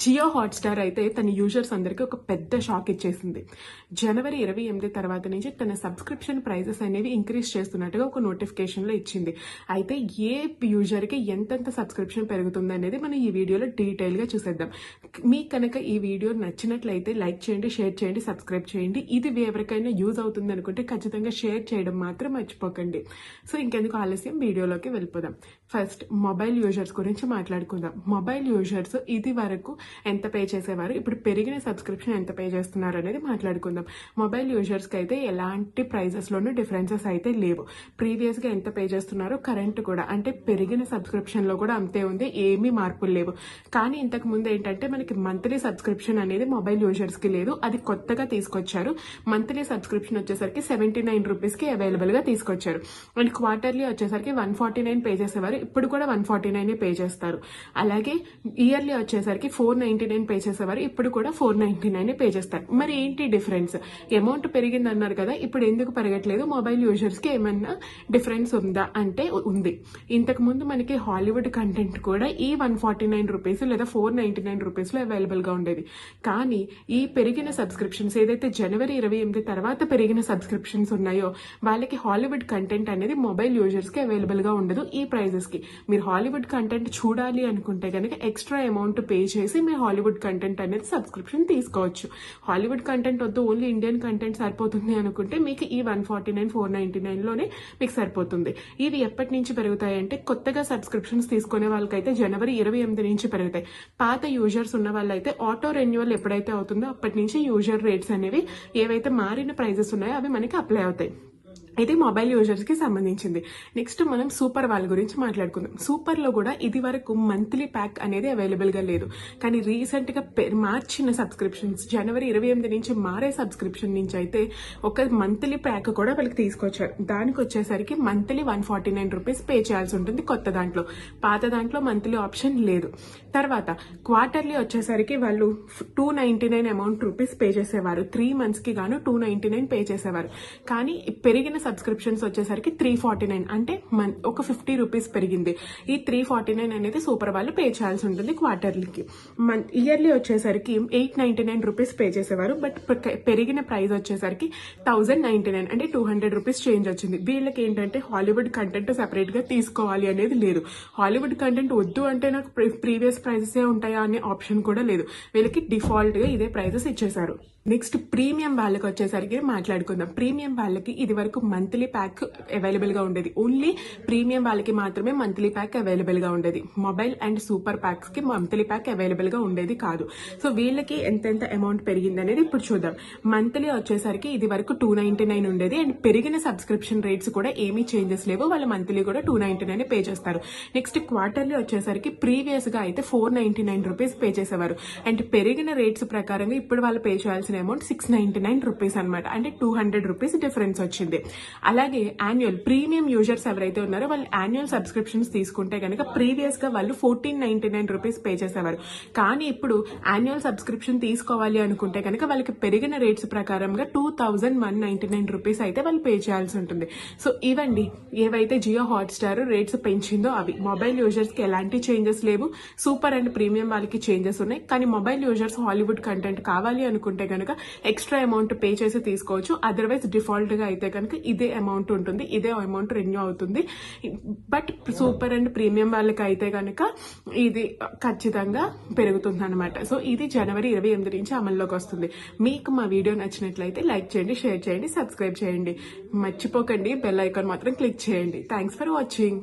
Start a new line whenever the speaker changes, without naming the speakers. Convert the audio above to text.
Jio Hotstar అయితే తన users అందరికీ ఒక పెద్ద షాక్ ఇచ్చేసింది. జనవరి 28 తర్వాత నుంచి తన సబ్స్క్రిప్షన్ ప్రైజెస్ అనేవి ఇంక్రీజ్ చేస్తున్నట్టుగా ఒక నోటిఫికేషన్లో ఇచ్చింది. అయితే ఏ యూజర్కి ఎంతెంత సబ్స్క్రిప్షన్ పెరుగుతుంది అనేది మనం ఈ వీడియోలో డీటెయిల్గా చూసేద్దాం. మీకు కనుక ఈ వీడియో నచ్చినట్లయితే లైక్ చేయండి, షేర్ చేయండి, సబ్స్క్రైబ్ చేయండి. ఇది ఎవరికైనా యూజ్ అవుతుంది అనుకుంటే ఖచ్చితంగా షేర్ చేయడం మాత్రం మర్చిపోకండి. సో ఇంకెందుకు ఆలస్యం, వీడియోలోకి వెళ్ళిపోదాం. ఫస్ట్ మొబైల్ యూజర్స్ గురించి మాట్లాడుకుందాం. మొబైల్ యూజర్స్ ఇది వరకు ఎంత పే చేసేవారు, ఇప్పుడు పెరిగిన సబ్స్క్రిప్షన్ ఎంత పే చేస్తున్నారు అనేది మాట్లాడుకుందాం. మొబైల్ యూజర్స్కి అయితే ఎలాంటి ప్రైజెస్లోనూ డిఫరెన్సెస్ అయితే లేవు. ప్రీవియస్గా ఎంత పే చేస్తున్నారో కరెంట్ కూడా, అంటే పెరిగిన సబ్స్క్రిప్షన్లో కూడా అంతే ఉంది, ఏమీ మార్పులు లేవు. కానీ ఇంతకు ముందు ఏంటంటే మనకి మంత్లీ సబ్స్క్రిప్షన్ అనేది మొబైల్ యూజర్స్కి లేదు, అది కొత్తగా తీసుకొచ్చారు. మంత్లీ సబ్స్క్రిప్షన్ వచ్చేసరికి 79 రూపీస్కి అవైలబుల్గా తీసుకొచ్చారు. అండ్ క్వార్టర్లీ వచ్చేసరికి 149 పే చేసేవారు, ఇప్పుడు కూడా 149 పే చేస్తారు. అలాగే ఇయర్లీ వచ్చేసరికి 499 పే చేసేవారు, ఇప్పుడు కూడా 499 పే చేస్తారు. మరి ఏంటి డిఫరెన్స్? అమౌంట్ పెరిగింది అన్నారు కదా, ఇప్పుడు ఎందుకు పెరగట్లేదు? మొబైల్ యూజర్స్ కి ఏమన్నా డిఫరెన్స్ ఉందా అంటే ఉంది. ఇంతకు ముందు మనకి హాలీవుడ్ కంటెంట్ కూడా ఈ 149 రూపీస్ లేదా 499 రూపీస్ లో అవైలబుల్ గా ఉండేది. కానీ ఈ పెరిగిన సబ్స్క్రిప్షన్స్ ఏదైతే జనవరి 28 తర్వాత పెరిగిన సబ్స్క్రిప్షన్స్ ఉన్నాయో వాళ్ళకి హాలీవుడ్ కంటెంట్ అనేది మొబైల్ యూజర్స్ కి అవైలబుల్ గా ఉండదు. ఈ ప్రైజెస్ కి మీరు హాలీవుడ్ కంటెంట్ చూడాలి అనుకుంటే కనుక ఎక్స్ట్రా అమౌంట్ పే చేసి మీ హాలీవుడ్ కంటెంట్ అనేది సబ్స్క్రిప్షన్ తీసుకోవచ్చు. హాలీవుడ్ కంటెంట్ వద్దు, ఓన్లీ ఇండియన్ కంటెంట్ సరిపోతుంది అనుకుంటే మీకు ఈ 149, 499 లోనే మీకు సరిపోతుంది. ఇవి ఎప్పటి నుంచి పెరుగుతాయి అంటే కొత్తగా సబ్స్క్రిప్షన్స్ తీసుకునే వాళ్ళకైతే జనవరి 28 నుంచి పెరుగుతాయి. పాత యూజర్స్ ఉన్న వాళ్ళైతే ఆటో రెన్యువల్ ఎప్పుడైతే అవుతుందో అప్పటి నుంచి యూజర్ రేట్స్ అనేవి ఏవైతే మారిన ప్రైజెస్ ఉన్నాయో అవి మనకి అప్లై అవుతాయి. ఇది మొబైల్ యూజర్స్ కి సంబంధించింది. నెక్స్ట్ మనం సూపర్ వాళ్ళ గురించి మాట్లాడుకుందాం. సూపర్ లో కూడా ఇది వరకు మంత్లీ ప్యాక్ అనేది అవైలబుల్ గా లేదు, కానీ రీసెంట్ గా మార్చిన సబ్స్క్రిప్షన్స్ జనవరి 28 నుంచి మారే సబ్స్క్రిప్షన్ నుంచి అయితే ఒక మంత్లీ ప్యాక్ కూడా వాళ్ళకి తీసుకొచ్చారు. దానికి వచ్చేసరికి మంత్లీ 149 రూపీస్ పే చేయాల్సి ఉంటుంది కొత్త దాంట్లో. పాత దాంట్లో మంత్లీ ఆప్షన్ లేదు. తర్వాత క్వార్టర్లీ వచ్చేసరికి వాళ్ళు 299 అమౌంట్ రూపీస్ పే చేసేవారు. 3 months కి గాను 299 పే చేసేవారు. కానీ పెరిగిన సబ్స్క్రిప్షన్స్ వచ్చేసరికి 349, అంటే ఒక 50 రూపీస్ పెరిగింది. ఈ 349 అనేది సూపర్ వాళ్ళు పే చేయాల్సి ఉంటుంది క్వార్టర్లీకి. ఇయర్లీ వచ్చేసరికి 899 రూపీస్ పే చేసేవారు, బట్ పెరిగిన ప్రైస్ వచ్చేసరికి 1099, అంటే 200 రూపీస్ చేంజ్ వచ్చింది. వీళ్ళకి ఏంటంటే హాలీవుడ్ కంటెంట్ సెపరేట్ గా తీసుకోవాలి అనేది లేదు. హాలీవుడ్ కంటెంట్ వద్దు అంటే నాకు ప్రీవియస్ ప్రైజెస్ ఉంటాయా అనే ఆప్షన్ కూడా లేదు. వీళ్ళకి డిఫాల్ట్ గా ఇదే ప్రైజెస్ ఇచ్చేసారు. నెక్స్ట్ ప్రీమియం వాళ్ళకి వచ్చేసరికి మాట్లాడుకుందాం. ప్రీమియం వాళ్ళకి ఇది వరకు మంత్లీ ప్యాక్ అవైలబుల్ గా ఉండేది. ఓన్లీ ప్రీమియం వాళ్ళకి మాత్రమే మంత్లీ ప్యాక్ అవైలబుల్ గా ఉండేది. మొబైల్ అండ్ సూపర్ ప్యాక్స్ కి మంత్లీ ప్యాక్ అవైలబుల్ గా ఉండేది కాదు. సో వీళ్ళకి ఎంతెంత అమౌంట్ పెరిగింది అనేది ఇప్పుడు చూద్దాం. మంత్లీ వచ్చేసరికి ఇది వరకు 299 ఉండేది, అండ్ పెరిగిన సబ్స్క్రిప్షన్ రేట్స్ కూడా ఏమీ చేంజెస్ లేవు. వాళ్ళ మంత్లీ కూడా 299 పే చేస్తారు. నెక్స్ట్ క్వార్టర్లీ వచ్చేసరికి ప్రీవియస్ గా అయితే 499 రూపీస్ పే చేసేవారు, అండ్ పెరిగిన రేట్స్ ప్రకారంగా ఇప్పుడు వాళ్ళు పే చేయాల్సిన అమౌంట్ 699 రూపీస్ అనమాట, అంటే 200 రూపీస్ డిఫరెన్స్ వచ్చింది. అలాగే యాన్యువల్ ప్రీమియం యూజర్స్ ఎవరైతే ఉన్నారో వాళ్ళు యాన్యువల్ సబ్స్క్రిప్షన్స్ తీసుకుంటే కనుక ప్రీవియస్ గా వాళ్ళు 1499 రూపీస్ పే చేసేవారు. కానీ ఇప్పుడు యాన్యువల్ సబ్స్క్రిప్షన్ తీసుకోవాలి అనుకుంటే కనుక వాళ్ళకి పెరిగిన రేట్స్ ప్రకారంగా 2199 రూపీస్ అయితే వాళ్ళు పే చేయాల్సి ఉంటుంది. సో ఇవండి ఏవైతే జియో హాట్స్టార్ రేట్స్ పెంచిందో అవి. మొబైల్ యూజర్స్ కి ఎలాంటి చేంజెస్ లేవు. సూపర్ అండ్ ప్రీమియం వాళ్ళకి చేంజెస్ ఉన్నాయి. కానీ మొబైల్ యూజర్స్ హాలీవుడ్ కంటెంట్ కావాలి అనుకుంటే కనుక ఎక్స్ట్రా అమౌంట్ పే చేసి తీసుకోవచ్చు. అదర్వైజ్ డిఫాల్ట్ గా అయితే కనుక ఇదే అమౌంట్ ఉంటుంది, ఇదే అమౌంట్ రెన్యూ అవుతుంది. బట్ సూపర్ అండ్ ప్రీమియం వాళ్ళకి అయితే కనుక ఇది ఖచ్చితంగా పెరుగుతుంది అనమాట. సో ఇది జనవరి 28 నుంచి అమల్లోకి వస్తుంది. మీకు మా వీడియో నచ్చినట్లయితే లైక్ చేయండి, షేర్ చేయండి, సబ్స్క్రైబ్ చేయండి. మర్చిపోకండి బెల్ ఐకాన్ మాత్రం క్లిక్ చేయండి. Thanks for watching.